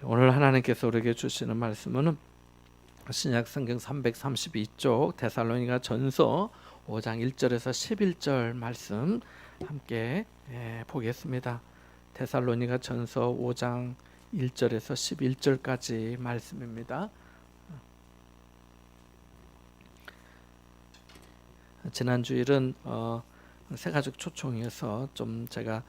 오늘 하나님께서 우리에게 주시는 말씀은 신약 성경 332쪽 데살로니가 전서 5장 1절에서 11절 말씀 함께 보겠습니다. 데살로니가 전서 5장 1절에서 11절까지 말씀입니다. 지난 주일은 새가족 초청에서 좀 제가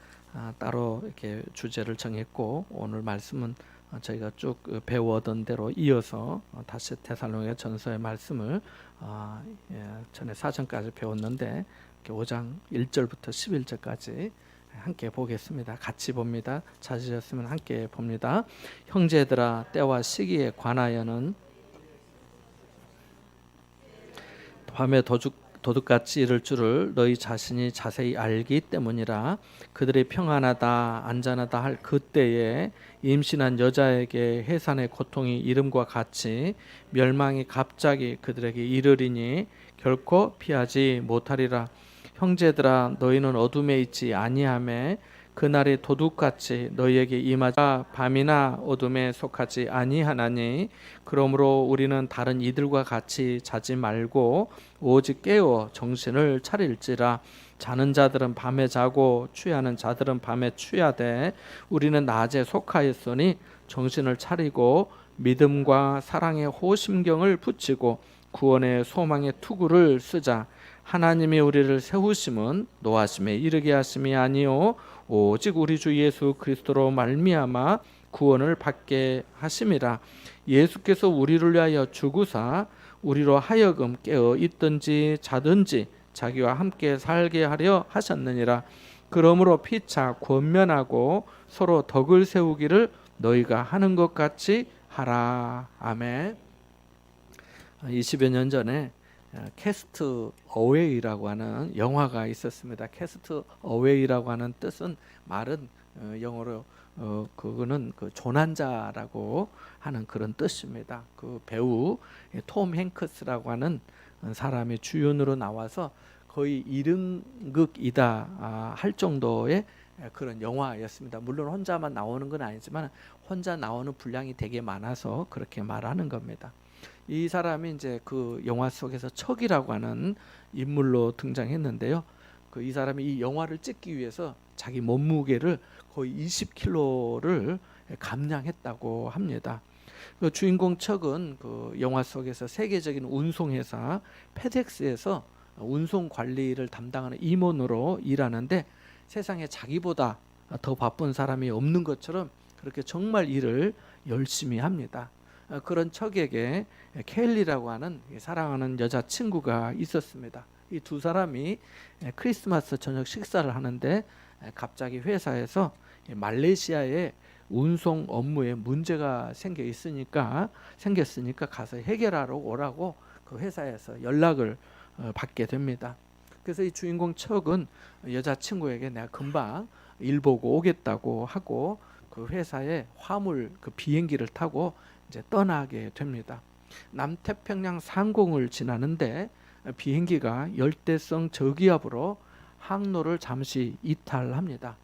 따로 이렇게 주제를 정했고, 오늘 말씀은 저희가 쭉 배워오던 대로 이어서 다시 데살로니가 전서의 말씀을 전에 사전까지 배웠는데 5장 1절부터 11절까지 함께 보겠습니다. 같이 봅니다. 찾으셨으면 함께 봅니다. 형제들아, 때와 시기에 관하여는 밤에 도둑같이 이를 줄을 너희 자신이 자세히 알기 때문이라. 그들이 평안하다 안전하다 할 그때에 임신한 여자에게 해산의 고통이 이름과 같이 멸망이 갑자기 그들에게 이르리니 결코 피하지 못하리라. 형제들아, 너희는 어둠에 있지 아니하매 그날이 도둑같이 너희에게 임하자. 밤이나 어둠에 속하지 아니하나니 그러므로 우리는 다른 이들과 같이 자지 말고 오직 깨어 정신을 차릴지라. 자는 자들은 밤에 자고 취하는 자들은 밤에 취하되 우리는 낮에 속하였으니 정신을 차리고 믿음과 사랑의 호심경을 붙이고 구원의 소망의 투구를 쓰자. 하나님이 우리를 세우심은 노하심에 이르게 하심이 아니요 오직 우리 주 예수 그리스도로 말미암아 구원을 받게 하심이라. 예수께서 우리를 위하여 죽으사 우리로 하여금 깨어 있든지 자든지 자기와 함께 살게 하려 하셨느니라. 그러므로 피차 권면하고 서로 덕을 세우기를 너희가 하는 것 같이 하라. 아멘. 20여 년 전에 캐스트 어웨이라고 하는 영화가 있었습니다. 캐스트 어웨이라고 하는 뜻은 말은 영어로 그거는 그 조난자라고 하는 그런 뜻입니다. 그 배우 톰 행크스라고 하는 사람이 주연으로 나와서 거의 1등극이다 할 정도의 그런 영화였습니다. 물론 혼자만 나오는 건 아니지만 혼자 나오는 분량이 되게 많아서 그렇게 말하는 겁니다. 이 사람이 이제 그 영화 속에서 척이라고 하는 인물로 등장했는데요. 이 사람이 이 영화를 찍기 위해서 자기 몸무게를 거의 20kg를 감량했다고 합니다. 그 주인공 척은 그 영화 속에서 세계적인 운송회사 페덱스에서 운송 관리를 담당하는 임원으로 일하는데 세상에 자기보다 더 바쁜 사람이 없는 것처럼 그렇게 정말 일을 열심히 합니다. 그런 척에게 켈리라고 하는 사랑하는 여자친구가 있었습니다. 이 두 사람이 크리스마스 저녁 식사를 하는데 갑자기 회사에서 말레이시아의 운송 업무에 문제가 생겼으니까 가서 해결하러 오라고 그 회사에서 연락을 받게 됩니다. 그래서 이 주인공 척은 여자친구에게 내가 금방 일 보고 오겠다고 하고 그 회사의 화물 그 비행기를 타고 이제 떠나게 됩니다. 남태평양 상공을 지나는데 비행기가 열대성 저기압으로 항로를 잠시 이탈합니다.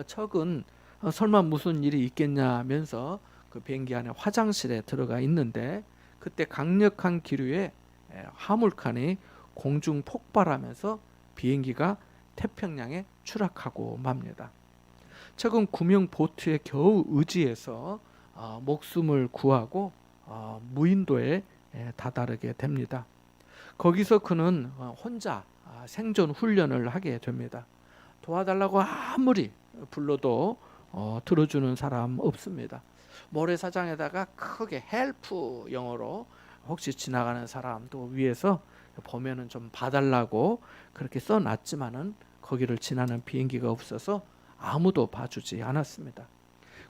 척은 설마 무슨 일이 있겠냐면서 그 비행기 안에 화장실에 들어가 있는데 그때 강력한 기류에 화물칸이 공중 폭발하면서 비행기가 태평양에 추락하고 맙니다. 척은 구명 보트에 겨우 의지해서 목숨을 구하고 무인도에 다다르게 됩니다. 거기서 그는 혼자 생존 훈련을 하게 됩니다. 도와달라고 아무리 불러도 들어주는 사람 없습니다. 모래사장에다가 크게 헬프 영어로 혹시 지나가는 사람도 위에서 보면은 좀 봐달라고 그렇게 써놨지만은 거기를 지나는 비행기가 없어서 아무도 봐주지 않았습니다.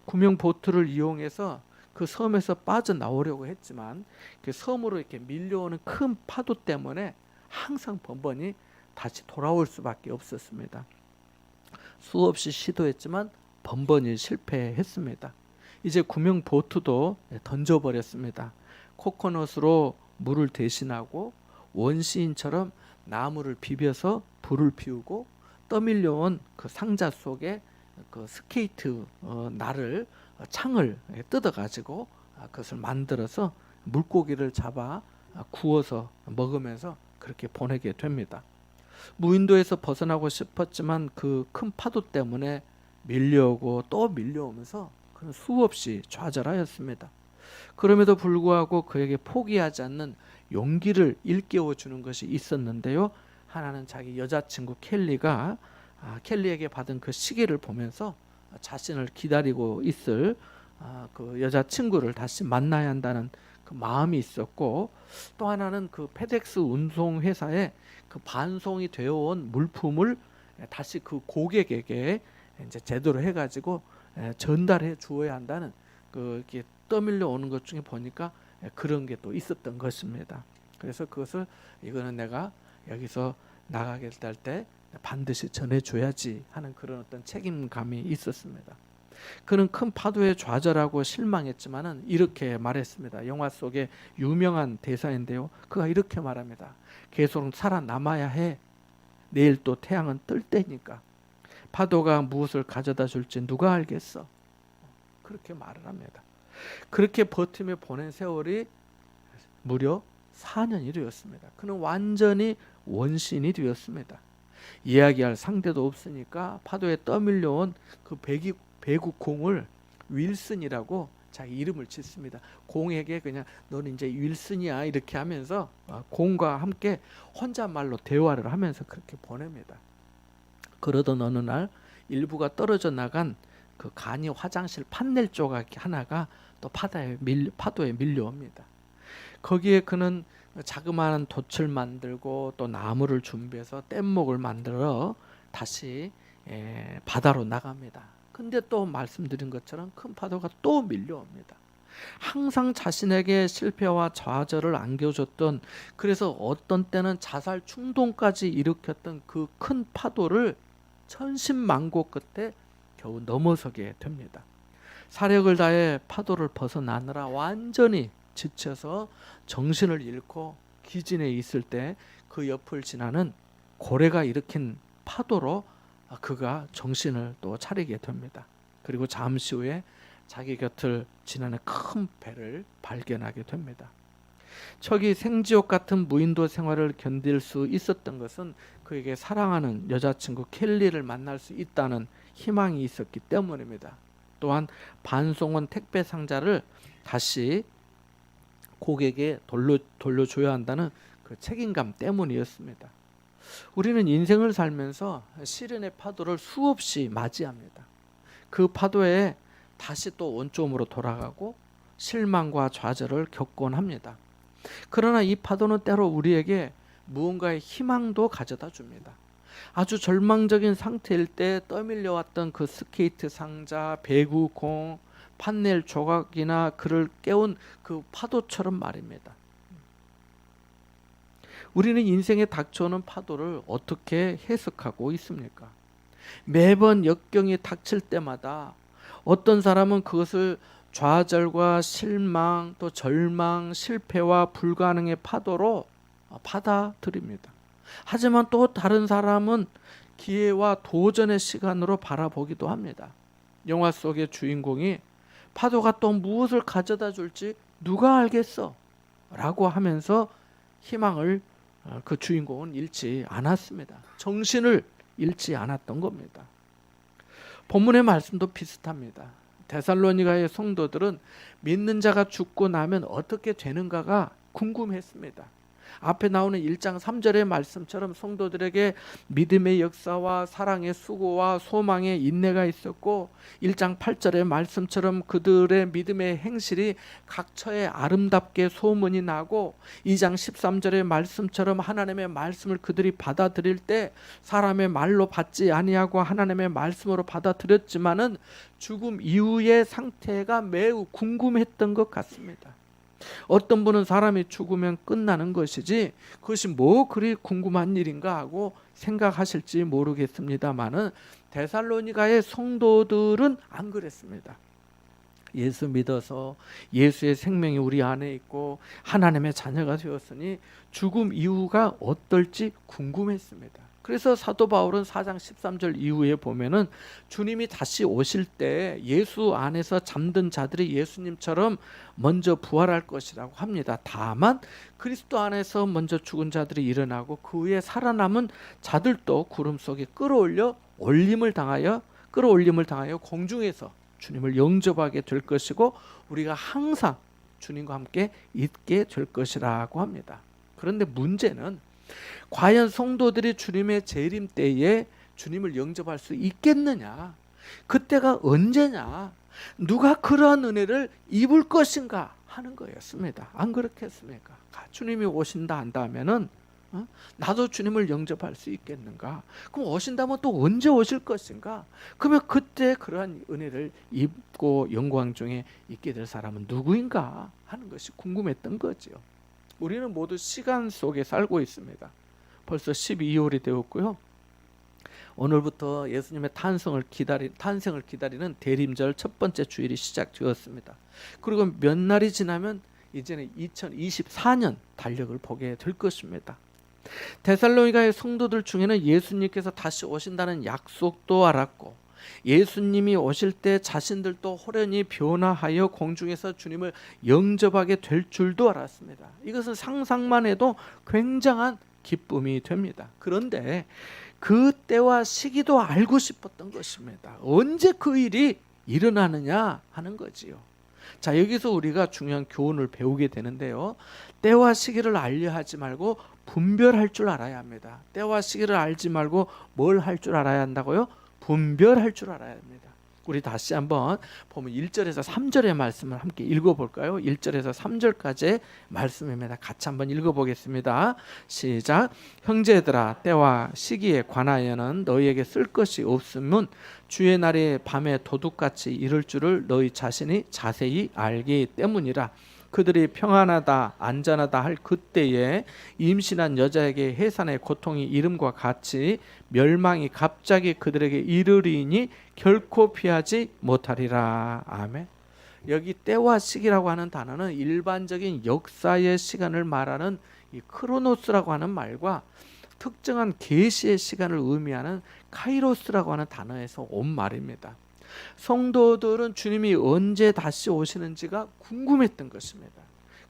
구명 보트를 이용해서 그 섬에서 빠져나오려고 했지만 그 섬으로 이렇게 밀려오는 큰 파도 때문에 항상 번번이 다시 돌아올 수밖에 없었습니다. 수없이 시도했지만 번번이 실패했습니다. 이제 구명 보트도 던져버렸습니다. 코코넛으로 물을 대신하고 원시인처럼 나무를 비벼서 불을 피우고 떠밀려온 그 상자 속에 그 스케이트 날을 창을 뜯어 가지고 그것을 만들어서 물고기를 잡아 구워서 먹으면서 그렇게 보내게 됩니다. 무인도에서 벗어나고 싶었지만 그 큰 파도 때문에 밀려오고 또 밀려오면서 그는 수없이 좌절하였습니다. 그럼에도 불구하고 그에게 포기하지 않는 용기를 일깨워 주는 것이 있었는데요. 하나는 자기 여자친구 켈리에게 받은 그 시계를 보면서 자신을 기다리고 있을 그 여자친구를 다시 만나야 한다는 그 마음이 있었고, 또 하나는 그 페덱스 운송 회사에 그 반송이 되어 온 물품을 다시 그 고객에게 이제 제대로 해가지고 전달해 주어야 한다는 그 이렇게 떠밀려 오는 것 중에 보니까 그런 게 또 있었던 것입니다. 그래서 그것을 이거는 내가 여기서 나가게 될 때 반드시 전해줘야지 하는 그런 어떤 책임감이 있었습니다. 그는 큰 파도에 좌절하고 실망했지만은 이렇게 말했습니다. 영화 속의 유명한 대사인데요. 그가 이렇게 말합니다. 계속 살아남아야 해. 내일 또 태양은 뜰 때니까. 파도가 무엇을 가져다 줄지 누가 알겠어. 그렇게 말을 합니다. 그렇게 버티며 보낸 세월이 무려 4년이 되었습니다. 그는 완전히 원신이 되었습니다. 이야기할 상대도 없으니까 파도에 떠밀려온 그 배구 공을 윌슨이라고 자기 이름을 짓습니다. 공에게 그냥 너는 이제 윌슨이야 이렇게 하면서 공과 함께 혼잣말로 대화를 하면서 그렇게 보냅니다. 그러던 어느 날 일부가 떨어져 나간 그 간이 화장실 판넬 조각 하나가 또 파도에 밀려옵니다. 거기에 그는 자그마한 돛을 만들고 또 나무를 준비해서 뗏목을 만들어 다시 바다로 나갑니다. 근데 또 말씀드린 것처럼 큰 파도가 또 밀려옵니다. 항상 자신에게 실패와 좌절을 안겨줬던, 그래서 어떤 때는 자살 충동까지 일으켰던 그 큰 파도를 천신만고 끝에 겨우 넘어서게 됩니다. 사력을 다해 파도를 벗어나느라 완전히 지쳐서 정신을 잃고 기진에 있을 때 그 옆을 지나는 고래가 일으킨 파도로 그가 정신을 또 차리게 됩니다. 그리고 잠시 후에 자기 곁을 지나는 큰 배를 발견하게 됩니다. 척이 생지옥 같은 무인도 생활을 견딜 수 있었던 것은 그에게 사랑하는 여자친구 켈리를 만날 수 있다는 희망이 있었기 때문입니다. 또한 반송원 택배 상자를 다시 고객에게 돌려줘야 한다는 그 책임감 때문이었습니다. 우리는 인생을 살면서 시련의 파도를 수없이 맞이합니다. 그 파도에 다시 또 원점으로 돌아가고 실망과 좌절을 겪곤 합니다. 그러나 이 파도는 때로 우리에게 무언가의 희망도 가져다 줍니다. 아주 절망적인 상태일 때 떠밀려왔던 그 스케이트 상자, 배구공, 판넬 조각이나 그를 깨운 그 파도처럼 말입니다. 우리는 인생에 닥쳐오는 파도를 어떻게 해석하고 있습니까? 매번 역경이 닥칠 때마다 어떤 사람은 그것을 좌절과 실망, 또 절망, 실패와 불가능의 파도로 받아들입니다. 하지만 또 다른 사람은 기회와 도전의 시간으로 바라보기도 합니다. 영화 속의 주인공이 파도가 또 무엇을 가져다 줄지 누가 알겠어? 라고 하면서 희망을 그 주인공은 잃지 않았습니다. 정신을 잃지 않았던 겁니다. 본문의 말씀도 비슷합니다. 데살로니가의 성도들은 믿는 자가 죽고 나면 어떻게 되는가가 궁금했습니다. 앞에 나오는 1장 3절의 말씀처럼 성도들에게 믿음의 역사와 사랑의 수고와 소망의 인내가 있었고, 1장 8절의 말씀처럼 그들의 믿음의 행실이 각처에 아름답게 소문이 나고, 2장 13절의 말씀처럼 하나님의 말씀을 그들이 받아들일 때 사람의 말로 받지 아니하고 하나님의 말씀으로 받아들였지만은 죽음 이후의 상태가 매우 궁금했던 것 같습니다. 어떤 분은 사람이 죽으면 끝나는 것이지 그것이 뭐 그리 궁금한 일인가 하고 생각하실지 모르겠습니다만은 데살로니가의 성도들은 안 그랬습니다. 예수 믿어서 예수의 생명이 우리 안에 있고 하나님의 자녀가 되었으니 죽음 이후가 어떨지 궁금했습니다. 그래서 사도 바울은 4장 13절 이후에 보면은 주님이 다시 오실 때 예수 안에서 잠든 자들이 예수님처럼 먼저 부활할 것이라고 합니다. 다만 그리스도 안에서 먼저 죽은 자들이 일어나고 그 후에 살아남은 자들도 구름 속에 끌어올림을 당하여 공중에서 주님을 영접하게 될 것이고 우리가 항상 주님과 함께 있게 될 것이라고 합니다. 그런데 문제는 과연 성도들이 주님의 재림 때에 주님을 영접할 수 있겠느냐? 그때가 언제냐? 누가 그러한 은혜를 입을 것인가 하는 거였습니다. 안 그렇겠습니까? 주님이 오신다 한다면은 나도 주님을 영접할 수 있겠는가? 그럼 오신다면 또 언제 오실 것인가? 그러면 그때 그러한 은혜를 입고 영광 중에 있게 될 사람은 누구인가 하는 것이 궁금했던 거죠. 우리는 모두 시간 속에 살고 있습니다. 벌써 12월이 되었고요. 오늘부터 예수님의 탄생을 기다리는 대림절 첫 번째 주일이 시작되었습니다. 그리고 몇 날이 지나면 이제는 2024년 달력을 보게 될 것입니다. 데살로니가의 성도들 중에는 예수님께서 다시 오신다는 약속도 알았고 예수님이 오실 때 자신들도 호련히 변화하여 공중에서 주님을 영접하게 될 줄도 알았습니다. 이것은 상상만 해도 굉장한 기쁨이 됩니다. 그런데 그 때와 시기도 알고 싶었던 것입니다. 언제 그 일이 일어나느냐 하는 거지요. 자, 여기서 우리가 중요한 교훈을 배우게 되는데요. 때와 시기를 알려 하지 말고 분별할 줄 알아야 합니다. 때와 시기를 알지 말고 뭘 할 줄 알아야 한다고요? 분별할 줄 알아야 합니다. 우리 다시 한번 보면 1절에서 3절의 말씀을 함께 읽어볼까요? 1절에서 3절까지의 말씀입니다. 같이 한번 읽어보겠습니다. 시작. 형제들아, 때와 시기에 관하여는 너희에게 쓸 것이 없으면 주의 날이 밤에 도둑같이 이를 줄을 너희 자신이 자세히 알기 때문이라. 그들이 평안하다 안전하다 할 그때에 임신한 여자에게 해산의 고통이 이름과 같이 멸망이 갑자기 그들에게 이르리니 결코 피하지 못하리라. 아멘. 여기 때와 시기라고 하는 단어는 일반적인 역사의 시간을 말하는 이 크로노스라고 하는 말과 특정한 계시의 시간을 의미하는 카이로스라고 하는 단어에서 온 말입니다. 성도들은 주님이 언제 다시 오시는지가 궁금했던 것입니다.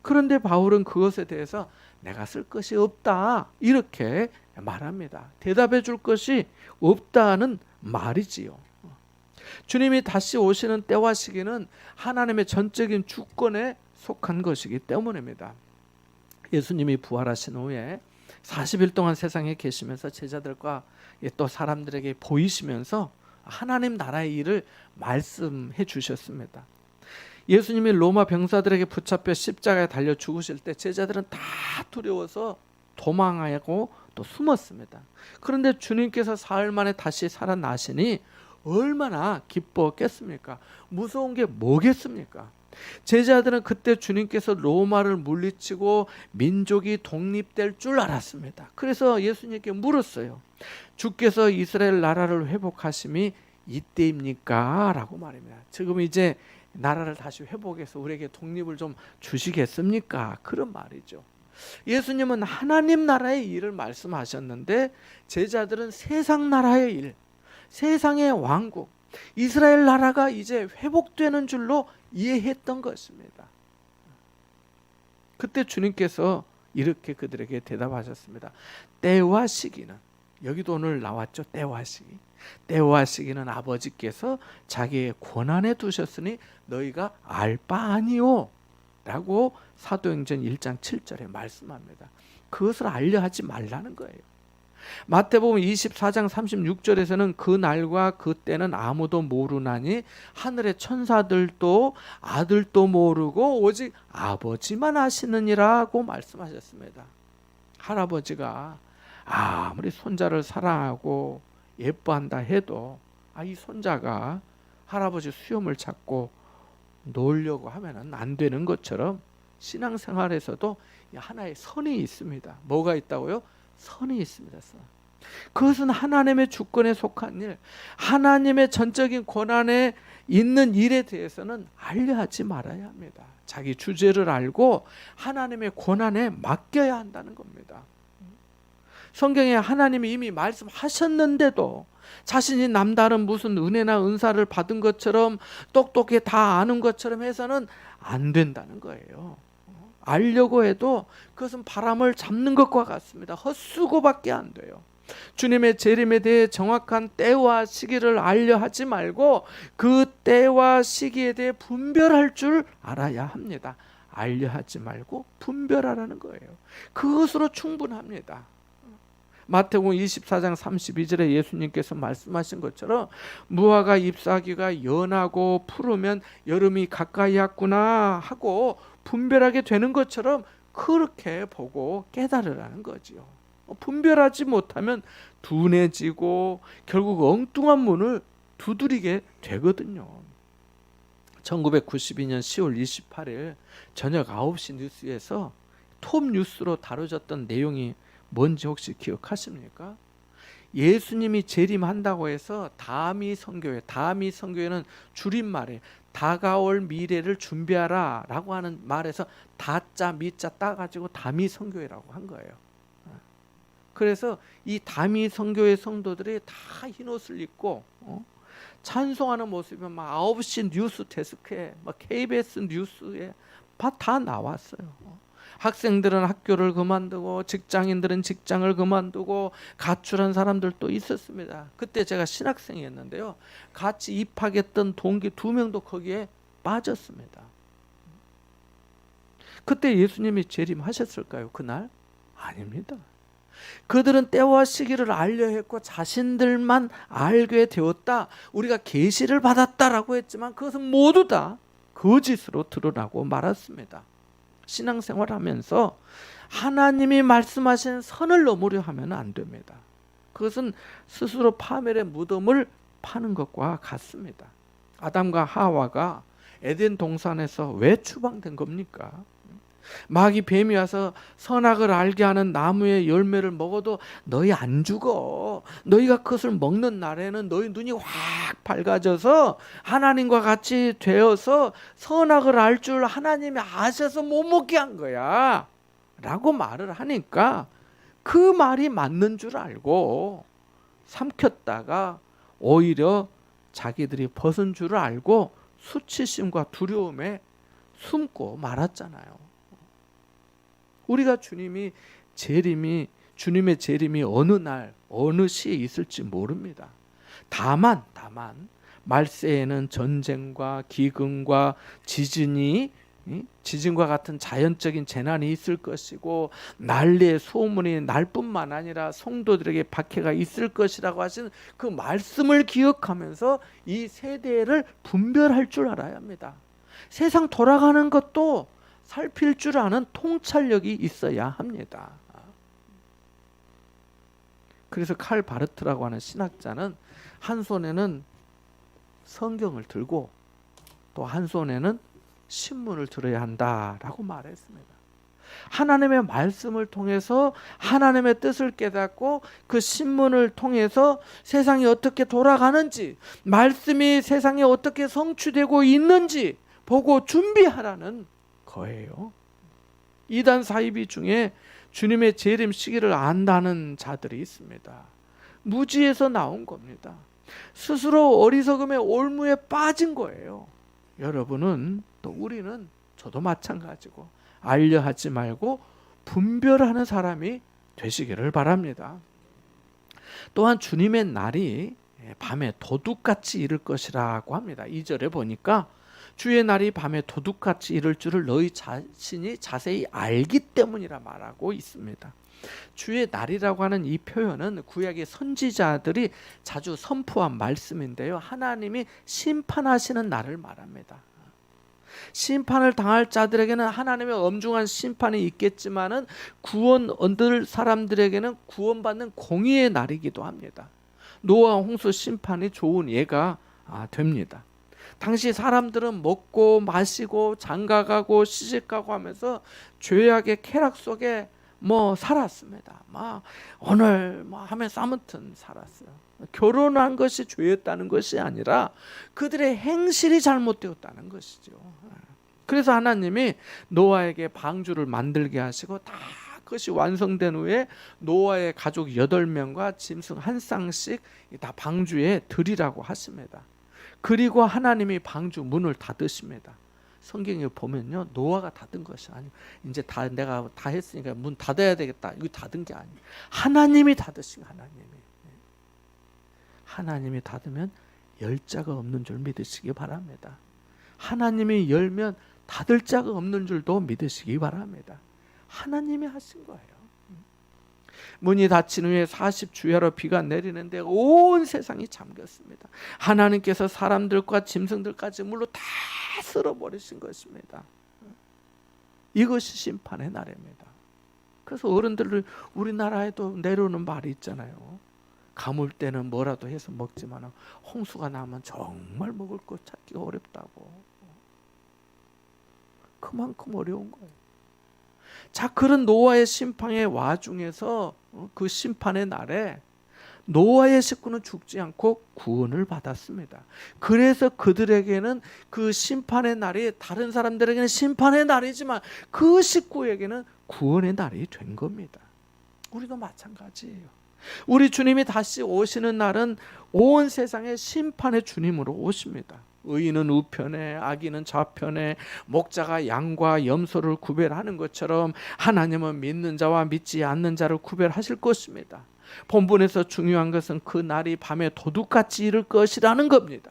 그런데 바울은 그것에 대해서 내가 쓸 것이 없다 이렇게 말합니다. 대답해 줄 것이 없다는 말이지요. 주님이 다시 오시는 때와 시기는 하나님의 전적인 주권에 속한 것이기 때문입니다. 예수님이 부활하신 후에 40일 동안 세상에 계시면서 제자들과 또 사람들에게 보이시면서 하나님 나라의 일을 말씀해 주셨습니다. 예수님이 로마 병사들에게 붙잡혀 십자가에 달려 죽으실 때 제자들은 다 두려워서 도망하고 또 숨었습니다. 그런데 주님께서 사흘 만에 다시 살아나시니 얼마나 기뻤겠습니까? 무서운 게 뭐겠습니까? 제자들은 그때 주님께서 로마를 물리치고 민족이 독립될 줄 알았습니다. 그래서 예수님께 물었어요. 주께서 이스라엘 나라를 회복하심이 이때입니까? 라고 말입니다. 지금 이제 나라를 다시 회복해서 우리에게 독립을 좀 주시겠습니까? 그런 말이죠. 예수님은 하나님 나라의 일을 말씀하셨는데 제자들은 세상 나라의 일, 세상의 왕국, 이스라엘 나라가 이제 회복되는 줄로 이해했던 것입니다. 그때 주님께서 이렇게 그들에게 대답하셨습니다. 때와 시기는, 여기도 오늘 나왔죠. 때와 시기. 때와 시기는 아버지께서 자기의 권한에 두셨으니 너희가 알 바 아니오 라고 사도행전 1장 7절에 말씀합니다. 그것을 알려 하지 말라는 거예요. 마태복음 24장 36절에서는 그 날과 그 때는 아무도 모르나니 하늘의 천사들도 아들도 모르고 오직 아버지만 아시느니라고 말씀하셨습니다. 할아버지가 아무리 손자를 사랑하고 예뻐한다 해도 이 손자가 할아버지 수염을 잡고 놀려고 하면 안 되는 것처럼 신앙생활에서도 하나의 선이 있습니다. 뭐가 있다고요? 선이 있습니다. 그것은 하나님의 주권에 속한 일, 하나님의 전적인 권한에 있는 일에 대해서는 알려하지 말아야 합니다. 자기 주제를 알고 하나님의 권한에 맡겨야 한다는 겁니다. 성경에 하나님이 이미 말씀하셨는데도 자신이 남다른 무슨 은혜나 은사를 받은 것처럼 똑똑히 다 아는 것처럼 해서는 안 된다는 거예요. 알려고 해도 그것은 바람을 잡는 것과 같습니다. 헛수고밖에 안 돼요. 주님의 재림에 대해 정확한 때와 시기를 알려 하지 말고 그 때와 시기에 대해 분별할 줄 알아야 합니다. 알려 하지 말고 분별하라는 거예요. 그것으로 충분합니다. 마태복음 24장 32절에 예수님께서 말씀하신 것처럼 무화과 잎사귀가 연하고 푸르면 여름이 가까이 왔구나 하고 분별하게 되는 것처럼 그렇게 보고 깨달으라는 거지요. 분별하지 못하면 둔해지고 결국 엉뚱한 문을 두드리게 되거든요. 1992년 10월 28일 저녁 9시 뉴스에서 톱 뉴스로 다뤄졌던 내용이 뭔지 혹시 기억하십니까? 예수님이 재림한다고 해서 다미 선교회, 다미 선교회는 줄임말에 다가올 미래를 준비하라 라고 하는 말에서 다자 미자 따가지고 다미 선교회라고 한 거예요. 그래서 이 다미 선교회 성도들이 다 흰옷을 입고 찬송하는 모습이 막 9시 뉴스 데스크에 막 KBS 뉴스에 다 나왔어요. 학생들은 학교를 그만두고 직장인들은 직장을 그만두고 가출한 사람들도 있었습니다. 그때 제가 신학생이었는데요. 같이 입학했던 동기 2명도 거기에 빠졌습니다. 그때 예수님이 재림하셨을까요? 그날? 아닙니다. 그들은 때와 시기를 알려 했고 자신들만 알게 되었다. 우리가 계시를 받았다라고 했지만 그것은 모두 다 거짓으로 드러나고 말았습니다. 신앙생활하면서 하나님이 말씀하신 선을 넘으려 하면 안 됩니다. 그것은 스스로 파멸의 무덤을 파는 것과 같습니다. 아담과 하와가 에덴 동산에서 왜 추방된 겁니까? 마귀 뱀이 와서 선악을 알게 하는 나무의 열매를 먹어도 너희 안 죽어. 너희가 그것을 먹는 날에는 너희 눈이 확 밝아져서 하나님과 같이 되어서 선악을 알 줄 하나님이 아셔서 못 먹게 한 거야 라고 말을 하니까 그 말이 맞는 줄 알고 삼켰다가 오히려 자기들이 벗은 줄을 알고 수치심과 두려움에 숨고 말았잖아요. 우리가 주님의 재림이 어느 날 어느 시에 있을지 모릅니다. 다만 말세에는 전쟁과 기근과 지진과 같은 자연적인 재난이 있을 것이고 난리의 소문이 날 뿐만 아니라 성도들에게 박해가 있을 것이라고 하신 그 말씀을 기억하면서 이 세대를 분별할 줄 알아야 합니다. 세상 돌아가는 것도 살필 줄 아는 통찰력이 있어야 합니다. 그래서 칼 바르트라고 하는 신학자는 한 손에는 성경을 들고 또 한 손에는 신문을 들어야 한다라고 말했습니다. 하나님의 말씀을 통해서 하나님의 뜻을 깨닫고 그 신문을 통해서 세상이 어떻게 돌아가는지, 말씀이 세상에 어떻게 성취되고 있는지 보고 준비하라는 거예요. 이단 사이비 중에 주님의 재림 시기를 안다는 자들이 있습니다. 무지에서 나온 겁니다. 스스로 어리석음의 올무에 빠진 거예요. 여러분은 또 우리는 저도 마찬가지고 알려 하지 말고 분별하는 사람이 되시기를 바랍니다. 또한 주님의 날이 밤에 도둑같이 이를 것이라고 합니다. 2절에 보니까 주의 날이 밤에 도둑같이 이를 줄을 너희 자신이 자세히 알기 때문이라 말하고 있습니다. 주의 날이라고 하는 이 표현은 구약의 선지자들이 자주 선포한 말씀인데요. 하나님이 심판하시는 날을 말합니다. 심판을 당할 자들에게는 하나님의 엄중한 심판이 있겠지만은 구원 얻을 사람들에게는 구원받는 공의의 날이기도 합니다. 노아 홍수 심판이 좋은 예가 됩니다. 당시 사람들은 먹고 마시고 장가가고 시집가고 하면서 죄악의 쾌락 속에 살았습니다. 오늘 하면서 아무튼 살았어요. 결혼한 것이 죄였다는 것이 아니라 그들의 행실이 잘못되었다는 것이죠. 그래서 하나님이 노아에게 방주를 만들게 하시고 다 그것이 완성된 후에 노아의 가족 8명과 짐승 한 쌍씩 다 방주에 드리라고 하십니다. 그리고 하나님이 방주 문을 닫으십니다. 성경에 보면요, 노아가 닫은 것이 아니고 이제 다 내가 다 했으니까 문 닫아야 되겠다, 이거 닫은 게 아니에요. 하나님이 닫으신, 하나님이 닫으면 열 자가 없는 줄 믿으시기 바랍니다. 하나님이 열면 닫을 자가 없는 줄도 믿으시기 바랍니다. 하나님이 하신 거예요. 문이 닫힌 후에 40주야로 비가 내리는데 온 세상이 잠겼습니다. 하나님께서 사람들과 짐승들까지 물로 다 쓸어버리신 것입니다. 이것이 심판의 날입니다. 그래서 어른들 우리나라에도 내려오는 말이 있잖아요. 가물 때는 뭐라도 해서 먹지만 홍수가 나면 정말 먹을 것 찾기가 어렵다고. 그만큼 어려운 거예요. 자, 그런 노아의 심판의 와중에서 그 심판의 날에 노아의 식구는 죽지 않고 구원을 받았습니다. 그래서 그들에게는 그 심판의 날이 다른 사람들에게는 심판의 날이지만 그 식구에게는 구원의 날이 된 겁니다. 우리도 마찬가지예요. 우리 주님이 다시 오시는 날은 온 세상의 심판의 주님으로 오십니다. 의인은 우편에, 악인은 좌편에, 목자가 양과 염소를 구별하는 것처럼 하나님은 믿는 자와 믿지 않는 자를 구별하실 것입니다. 본문에서 중요한 것은 그 날이 밤에 도둑같이 이를 것이라는 겁니다.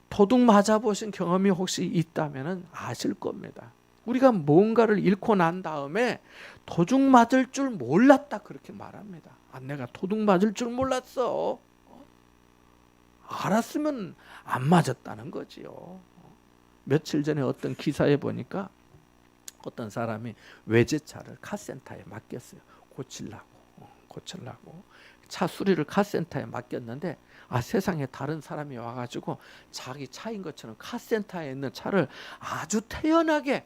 도둑 맞아보신 경험이 혹시 있다면 아실 겁니다. 우리가 뭔가를 잃고 난 다음에 도둑 맞을 줄 몰랐다, 그렇게 말합니다. 내가 도둑 맞을 줄 몰랐어. 알았으면 안 맞았다는 거지요. 며칠 전에 어떤 기사에 보니까 어떤 사람이 외제차를 카센터에 맡겼어요. 고치려고 차 수리를 카센터에 맡겼는데 세상에 다른 사람이 와가지고 자기 차인 것처럼 카센터에 있는 차를 아주 태연하게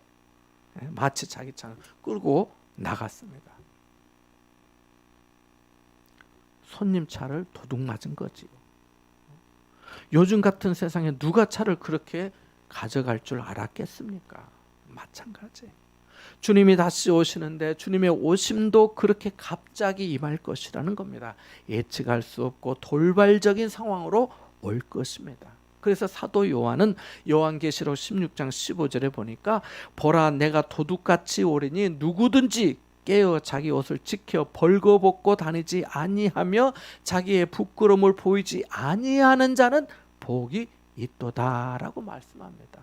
마치 자기 차를 끌고 나갔습니다. 손님 차를 도둑 맞은 거지요. 요즘 같은 세상에 누가 차를 그렇게 가져갈 줄 알았겠습니까? 마찬가지. 주님이 다시 오시는데 주님의 오심도 그렇게 갑자기 임할 것이라는 겁니다. 예측할 수 없고 돌발적인 상황으로 올 것입니다. 그래서 사도 요한은 요한계시록 16장 15절에 보니까 보라, 내가 도둑같이 오리니 누구든지 깨어 자기 옷을 지켜 벌거벗고 다니지 아니하며 자기의 부끄러움을 보이지 아니하는 자는 복이 있도다라고 말씀합니다.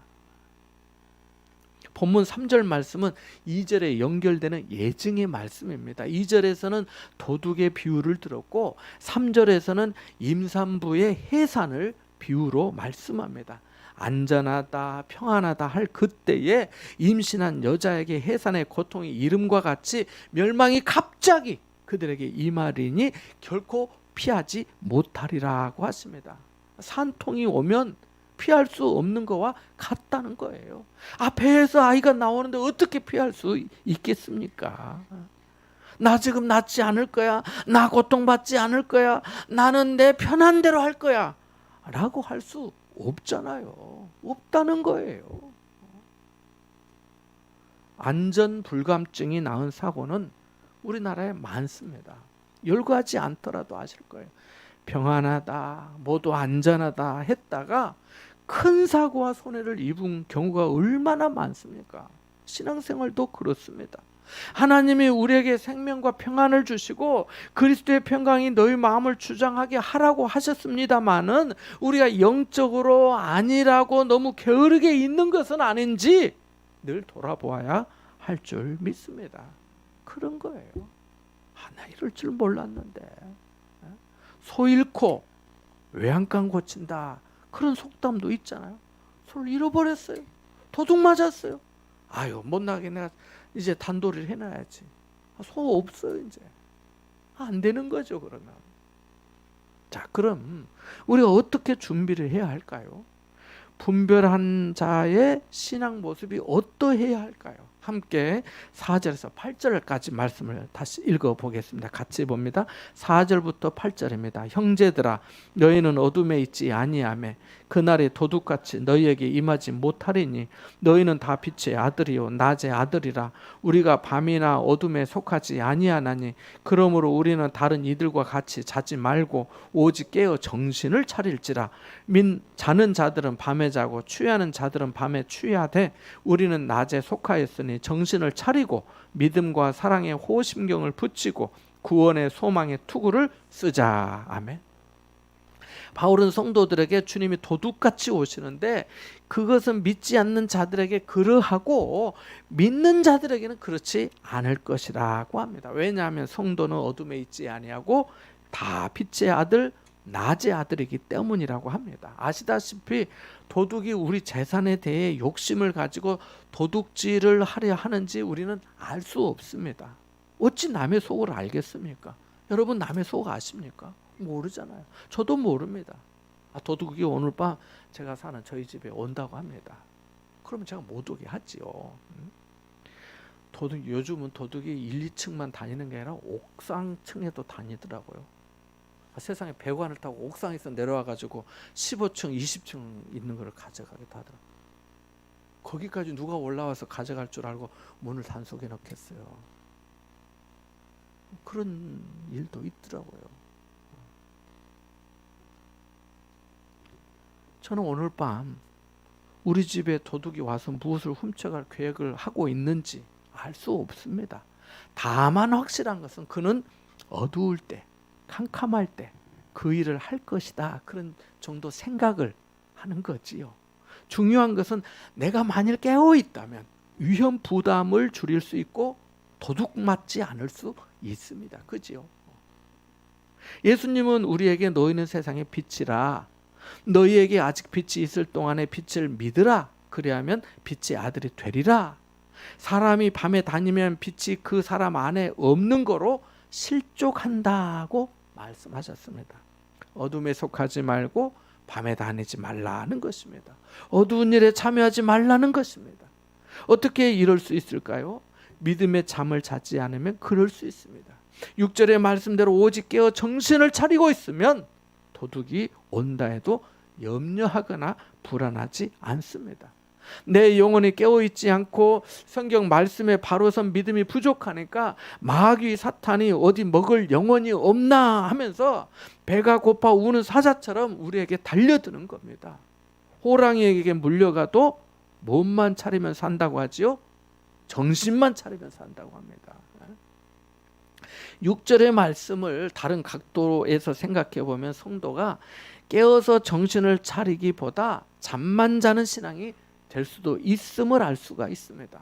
본문 3절 말씀은 2절에 연결되는 예증의 말씀입니다. 2절에서는 도둑의 비유를 들었고 3절에서는 임산부의 해산을 비유로 말씀합니다. 안전하다, 평안하다 할 그때에 임신한 여자에게 해산의 고통이 이름과 같이 멸망이 갑자기 그들에게 임하리니 결코 피하지 못하리라고 하십니다. 산통이 오면 피할 수 없는 거와 같다는 거예요. 배에서 아이가 나오는데 어떻게 피할 수 있겠습니까? 나 지금 낫지 않을 거야. 나 고통받지 않을 거야. 나는 내 편한 대로 할 거야. 라고 할 수 없잖아요. 없다는 거예요. 안전 불감증이 낳은 사고는 우리나라에 많습니다. 열거하지 않더라도 아실 거예요. 평안하다, 모두 안전하다 했다가 큰 사고와 손해를 입은 경우가 얼마나 많습니까? 신앙생활도 그렇습니다. 하나님이 우리에게 생명과 평안을 주시고 그리스도의 평강이 너희 마음을 주장하게 하라고 하셨습니다마는 우리가 영적으로 아니라고 너무 게으르게 있는 것은 아닌지 늘 돌아보아야 할 줄 믿습니다. 그런 거예요. 나 이럴 줄 몰랐는데. 소 잃고 외양간 고친다, 그런 속담도 있잖아요. 소를 잃어버렸어요. 도둑 맞았어요. 못나게 내가 이제 단도리를 해놔야지. 소 없어요. 이제 안 되는 거죠. 그러면 자, 그럼 우리가 어떻게 준비를 해야 할까요? 분별한 자의 신앙 모습이 어떠해야 할까요? 함께 4절에서 8절까지 말씀을 다시 읽어보겠습니다. 같이 봅니다. 4절부터 8절입니다. 형제들아 너희는 어둠에 있지 아니하매 그날이 도둑같이 너희에게 임하지 못하리니 너희는 다 빛의 아들이요 낮의 아들이라. 우리가 밤이나 어둠에 속하지 아니하나니 그러므로 우리는 다른 이들과 같이 자지 말고 오직 깨어 정신을 차릴지라. 자는 자들은 밤에 자고 취하는 자들은 밤에 취하되 우리는 낮에 속하였으니 정신을 차리고 믿음과 사랑의 호심경을 붙이고 구원의 소망의 투구를 쓰자. 아멘. 바울은 성도들에게 주님이 도둑같이 오시는데 그것은 믿지 않는 자들에게 그러하고 믿는 자들에게는 그렇지 않을 것이라고 합니다. 왜냐하면 성도는 어둠에 있지 아니하고 다 빛의 아들 낮의 아들이기 때문이라고 합니다. 아시다시피 도둑이 우리 재산에 대해 욕심을 가지고 도둑질을 하려 하는지 우리는 알 수 없습니다. 어찌 남의 속을 알겠습니까? 여러분 남의 속 아십니까? 모르잖아요. 저도 모릅니다. 도둑이 오늘 밤 제가 사는 저희 집에 온다고 합니다. 그러면 제가 못 오게 하지요. 요즘은 도둑이 1, 2층만 다니는 게 아니라 옥상층에도 다니더라고요. 세상에 배관을 타고 옥상에서 내려와가지고 15층, 20층 있는 걸 가져가기도 하더라고요. 거기까지 누가 올라와서 가져갈 줄 알고 문을 단속해 놓겠어요. 그런 일도 있더라고요. 저는 오늘 밤 우리 집에 도둑이 와서 무엇을 훔쳐갈 계획을 하고 있는지 알 수 없습니다. 다만 확실한 것은 그는 어두울 때 캄캄할 때 그 일을 할 것이다. 그런 정도 생각을 하는 거지요. 중요한 것은 내가 만일 깨어 있다면 위험 부담을 줄일 수 있고 도둑 맞지 않을 수 있습니다. 그지요? 예수님은 우리에게 너희는 세상의 빛이라. 너희에게 아직 빛이 있을 동안에 빛을 믿으라. 그리하면 빛의 아들이 되리라. 사람이 밤에 다니면 빛이 그 사람 안에 없는 거로 실족한다고 말씀하셨습니다. 어둠에 속하지 말고 밤에 다니지 말라는 것입니다. 어두운 일에 참여하지 말라는 것입니다. 어떻게 이럴 수 있을까요? 믿음의 잠을 자지 않으면 그럴 수 있습니다. 6절의 말씀대로 오직 깨어 정신을 차리고 있으면 도둑이 온다 해도 염려하거나 불안하지 않습니다. 내 영혼이 깨어있지 않고 성경 말씀에 바로 선 믿음이 부족하니까 마귀 사탄이 어디 먹을 영혼이 없나 하면서 배가 고파 우는 사자처럼 우리에게 달려드는 겁니다. 호랑이에게 물려가도 몸만 차리면 산다고 하지요. 정신만 차리면 산다고 합니다. 6절의 말씀을 다른 각도에서 생각해 보면 성도가 깨어서 정신을 차리기보다 잠만 자는 신앙이 될 수도 있음을 알 수가 있습니다.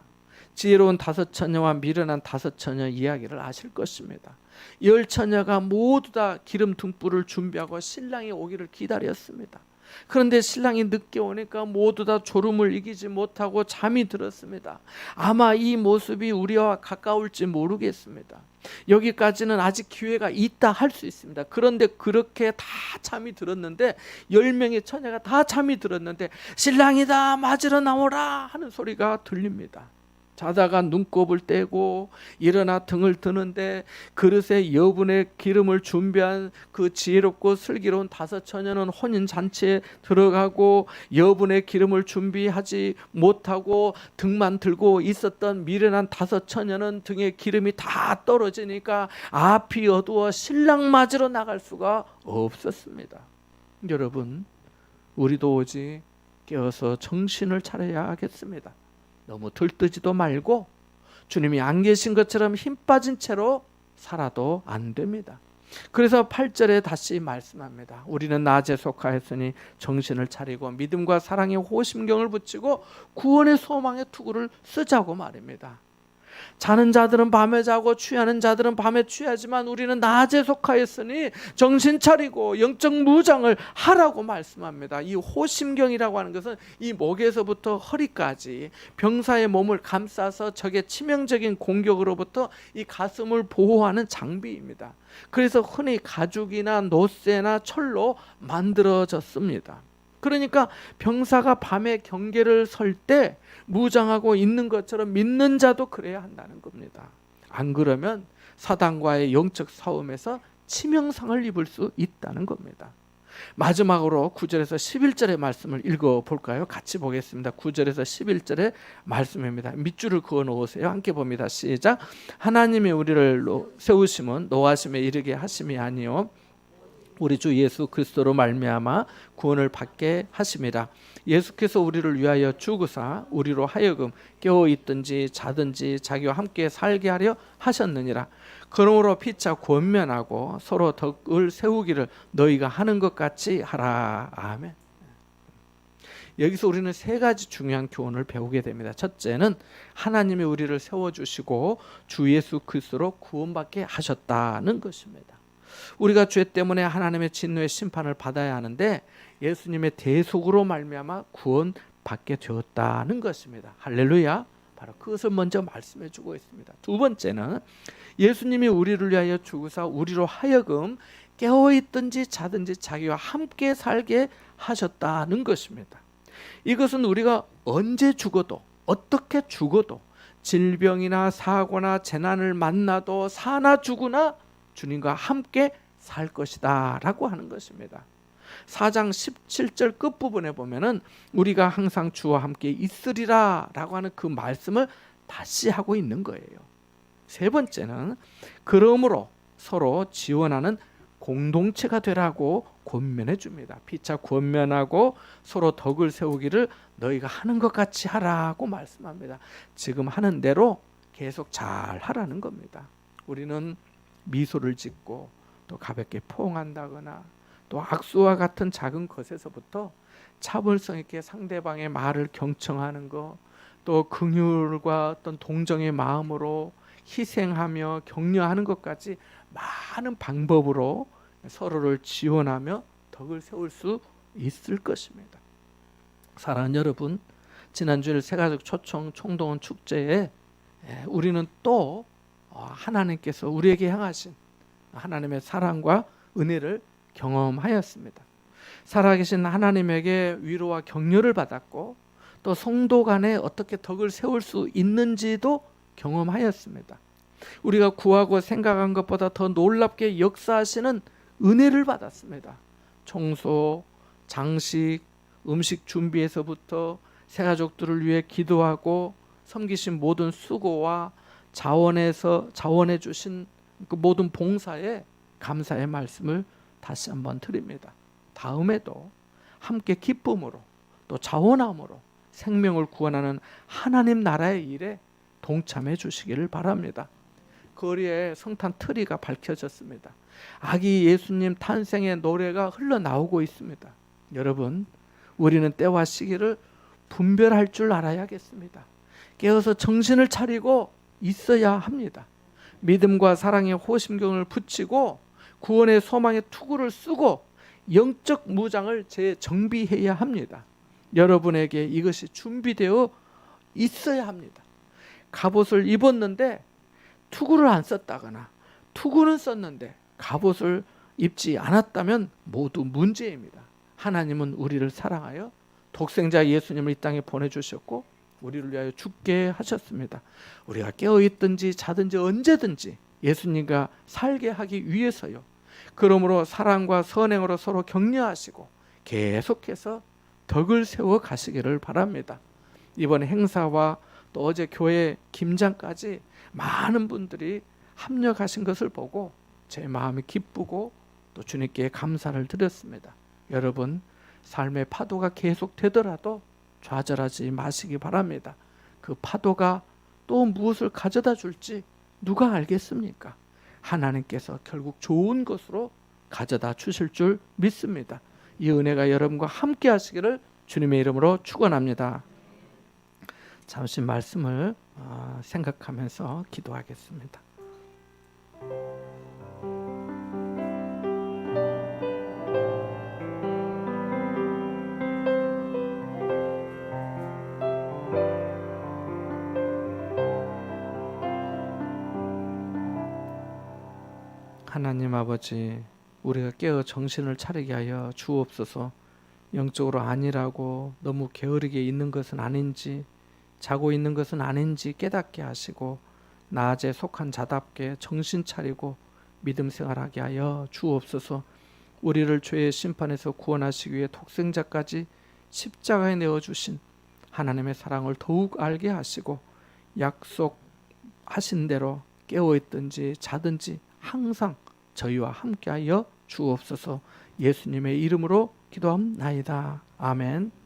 지혜로운 5 처녀와 미련한 5 처녀 이야기를 아실 것입니다. 10 처녀가 모두 다 기름 등불을 준비하고 신랑이 오기를 기다렸습니다. 그런데 신랑이 늦게 오니까 모두 다 졸음을 이기지 못하고 잠이 들었습니다. 아마 이 모습이 우리와 가까울지 모르겠습니다. 여기까지는 아직 기회가 있다 할 수 있습니다. 그런데 그렇게 다 잠이 들었는데 10명의 처녀가 다 잠이 들었는데 신랑이다 맞으러 나오라 하는 소리가 들립니다. 자다가 눈곱을 떼고 일어나 등을 드는데 그릇에 여분의 기름을 준비한 그 지혜롭고 슬기로운 5 처녀는 혼인잔치에 들어가고 여분의 기름을 준비하지 못하고 등만 들고 있었던 미련한 5 처녀는 등에 기름이 다 떨어지니까 앞이 어두워 신랑 맞으러 나갈 수가 없었습니다. 여러분, 우리도 오직 깨어서 정신을 차려야 하겠습니다. 너무 들뜨지도 말고 주님이 안 계신 것처럼 힘 빠진 채로 살아도 안 됩니다. 그래서 8절에 다시 말씀합니다. 우리는 낮에 속하였으니 정신을 차리고 믿음과 사랑의 호심경을 붙이고 구원의 소망의 투구를 쓰자고 말입니다. 자는 자들은 밤에 자고 취하는 자들은 밤에 취하지만 우리는 낮에 속하였으니 정신 차리고 영적 무장을 하라고 말씀합니다. 이 호심경이라고 하는 것은 이 목에서부터 허리까지 병사의 몸을 감싸서 적의 치명적인 공격으로부터 이 가슴을 보호하는 장비입니다. 그래서 흔히 가죽이나 노쇠나 철로 만들어졌습니다. 그러니까 병사가 밤에 경계를 설 때 무장하고 있는 것처럼 믿는 자도 그래야 한다는 겁니다. 안 그러면 사단과의 영적 싸움에서 치명상을 입을 수 있다는 겁니다. 마지막으로 9절에서 11절의 말씀을 읽어볼까요? 같이 보겠습니다. 9절에서 11절의 말씀입니다. 밑줄을 그어 놓으세요. 함께 봅니다. 시작. 하나님이 우리를 세우심은 노하심에 이르게 하심이 아니요 우리 주 예수 그리스도로 말미암아 구원을 받게 하심이라. 예수께서 우리를 위하여 죽으사 우리로 하여금 깨어 있든지 자든지 자기와 함께 살게 하려 하셨느니라. 그러므로 피차 권면하고 서로 덕을 세우기를 너희가 하는 것 같이 하라. 아멘. 여기서 우리는 세 가지 중요한 교훈을 배우게 됩니다. 첫째는 하나님이 우리를 세워주시고 주 예수 그리스도로 구원받게 하셨다는 것입니다. 우리가 죄 때문에 하나님의 진노의 심판을 받아야 하는데 예수님의 대속으로 말미암아 구원받게 되었다는 것입니다. 할렐루야. 바로 그것을 먼저 말씀해 주고 있습니다. 두 번째는 예수님이 우리를 위하여 죽으사 우리로 하여금 깨어있든지 자든지 자기와 함께 살게 하셨다는 것입니다. 이것은 우리가 언제 죽어도 어떻게 죽어도 질병이나 사고나 재난을 만나도 사나 죽으나 주님과 함께 살 것이다 라고 하는 것입니다. 4장 17절 끝부분에 보면은 우리가 항상 주와 함께 있으리라 라고 하는 그 말씀을 다시 하고 있는 거예요. 세 번째는 그러므로 서로 지원하는 공동체가 되라고 권면해 줍니다. 피차 권면하고 서로 덕을 세우기를 너희가 하는 것 같이 하라고 말씀합니다. 지금 하는 대로 계속 잘 하라는 겁니다. 우리는 미소를 짓고 또 가볍게 포옹한다거나 또 악수와 같은 작은 것에서부터 차분성 있게 상대방의 말을 경청하는 것, 또 긍휼과 어떤 동정의 마음으로 희생하며 격려하는 것까지 많은 방법으로 서로를 지원하며 덕을 세울 수 있을 것입니다. 사랑하는 여러분, 지난주일 새가족 초청 총동원 축제에 우리는 또 하나님께서 우리에게 향하신 하나님의 사랑과 은혜를 경험하였습니다. 살아계신 하나님에게 위로와 격려를 받았고 또 성도 간에 어떻게 덕을 세울 수 있는지도 경험하였습니다. 우리가 구하고 생각한 것보다 더 놀랍게 역사하시는 은혜를 받았습니다. 청소, 장식, 음식 준비에서부터 새가족들을 위해 기도하고 섬기신 모든 수고와 자원해 주신 그 모든 봉사에 감사의 말씀을 다시 한번 드립니다. 다음에도 함께 기쁨으로 또 자원함으로 생명을 구원하는 하나님 나라의 일에 동참해 주시기를 바랍니다. 거리에 성탄 트리가 밝혀졌습니다. 아기 예수님 탄생의 노래가 흘러나오고 있습니다. 여러분, 우리는 때와 시기를 분별할 줄 알아야겠습니다. 깨어서 정신을 차리고 있어야 합니다. 믿음과 사랑의 호심경을 붙이고 구원의 소망의 투구를 쓰고 영적 무장을 재정비해야 합니다. 여러분에게 이것이 준비되어 있어야 합니다. 갑옷을 입었는데 투구를 안 썼다거나 투구는 썼는데 갑옷을 입지 않았다면 모두 문제입니다. 하나님은 우리를 사랑하여 독생자 예수님을 이 땅에 보내주셨고 우리를 위하여 죽게 하셨습니다. 우리가 깨어있든지 자든지 언제든지 예수님과 살게 하기 위해서요. 그러므로 사랑과 선행으로 서로 격려하시고 계속해서 덕을 세워 가시기를 바랍니다. 이번 행사와 또 어제 교회 김장까지 많은 분들이 합력하신 것을 보고 제 마음이 기쁘고 또 주님께 감사를 드렸습니다. 여러분, 삶의 파도가 계속 되더라도 좌절하지 마시기 바랍니다. 그 파도가 또 무엇을 가져다 줄지 누가 알겠습니까? 하나님께서 결국 좋은 것으로 가져다 주실 줄 믿습니다. 이 은혜가 여러분과 함께 하시기를 주님의 이름으로 축원합니다. 잠시 말씀을 생각하면서 기도하겠습니다. 하나님 아버지, 우리가 깨어 정신을 차리게 하여 주옵소서. 영적으로 안일하고 너무 게으르게 있는 것은 아닌지, 자고 있는 것은 아닌지 깨닫게 하시고 낮에 속한 자답게 정신 차리고 믿음 생활하게 하여 주옵소서. 우리를 죄의 심판에서 구원하시기 위해 독생자까지 십자가에 내어주신 하나님의 사랑을 더욱 알게 하시고 약속하신 대로 깨어있든지 자든지 항상 저희와 함께하여 주옵소서. 예수님의 이름으로 기도합나이다. 아멘.